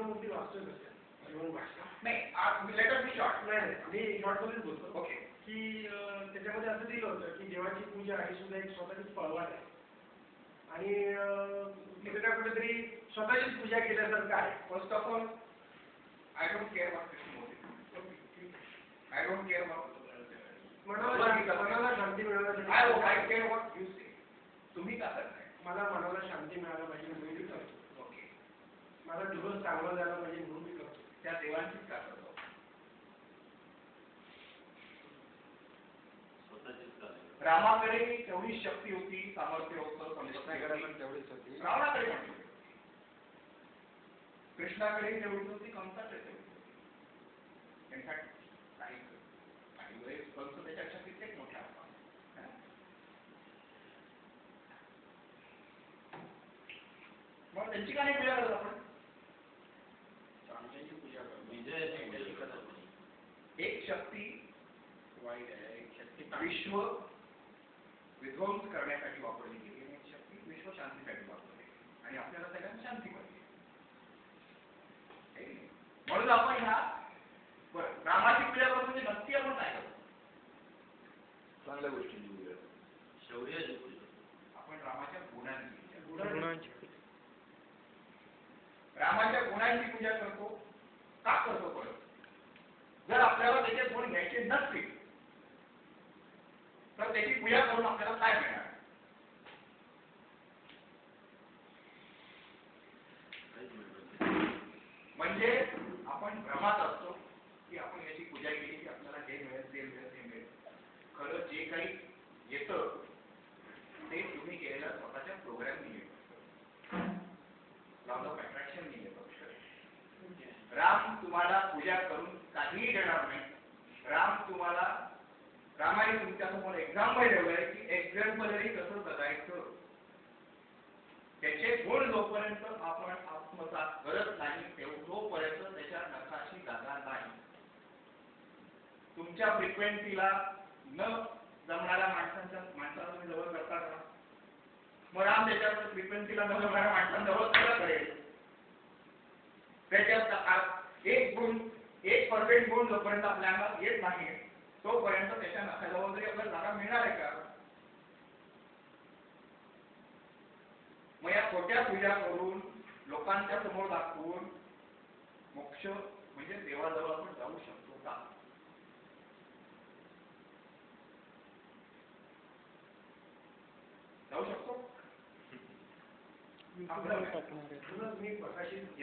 कृष्णमूर्ती वाचतोय कसं जीवन भाषा नाही लेटर बी शॉर्ट नाही मी शॉर्टमध्येच बोलतो ओके की त्याच्यामध्ये असं दिलं होतं की देवाची पूजा ही सुद्धा एक स्वतःचीच पळवाट आहे आणि कुठे ना कुठेतरी स्वतःचीच पूजा केल्यासारखं आहे. First of all I don't care about Krishnamurthy I don't care about मनाला शांती मिळाल्यासाठी आय केअर अबाउट यू से तुम्ही का करताय मला मनाला शांती मिळायला पाहिजे म्हणून मी करतो. ओके मला दिवस चांगला झाला पाहिजे म्हणून मी करतो. त्या देवांचीच का करतो रामाकडे तेवढी शक्ती होती सामर्थ्य होतं तेवढीच होती रावणाकडे म्हटलं कृष्णाकडे तेवढीच होती कंसाकडे तेवढी होती इनफॅक्ट काही वेळेस कंस त्याच्यापेक्षा कित्येक मोठा होता. मग त्यांची काय पूजा करत आपण चांगल्याची पूजा करतो. एक शक्ती वाईट आहे एक शक्ती विश्व विध्वंस करण्यासाठी वापरली गेली आणि एक शक्ती विश्व शांतीसाठी वापरली गेली आणि आपल्याला सगळ्यांना शांती पाहिजे म्हणून आपण ह्या रामाची पूजा करतो म्हणजे नक्की आपण काय करतो चांगल्या गोष्टींची पूजा शौर्याची पूजा आपण रामाच्या गुणांची रामाच्या गुणांची पूजा करतो का करतो परत जर आपल्याला त्याचे गुण घ्यायचे नसतील तर त्याची पूजा करून आपल्याला काय मिळणार म्हणजे आपण भ्रमात असतो की आपण याची पूजा केली की आपल्याला हे मिळेल ते मिळेल ते मिळेल खरं जे काही येतं ते तुम्ही केलेल्या स्वतःच्या प्रोग्रामनी येतं लॉ ऑफ अट्रॅक्शन येतं. राम तुम्हाला पूजा करून काहीही देणार नाही. राम तुम्हाला रामाने तुमच्यासमोर एक्झाम्पल ठेवलंय की एक्झाम्पलरी कसं जगायचं त्याचे गुण जोपर्यंत आपण आत्मसात करत नाही तोपर्यंत त्याच्या नखाशी जागा नाही. तुमच्या फ्रिक्वेन्सीला न जमणाऱ्या माणसाला तुम्ही जवळ करता का मग राम त्याच्या फ्रिक्वेन्सीला न जमणाऱ्या माणसांजवळ कसं करेल त्याच्यात एक परफेक्ट गुण जोपर्यंत आपल्याला येत नाही तोपर्यंत त्याच्या नखाजवळ तरी आपल्याला जागा मिळणार आहे का. मग या खोट्या पूजा करून लोकांच्या समोर दाखवून मोक्ष म्हणजे देवाजवळ आपण जाऊ शकतो का जाऊ शकतो मी प्रकाशित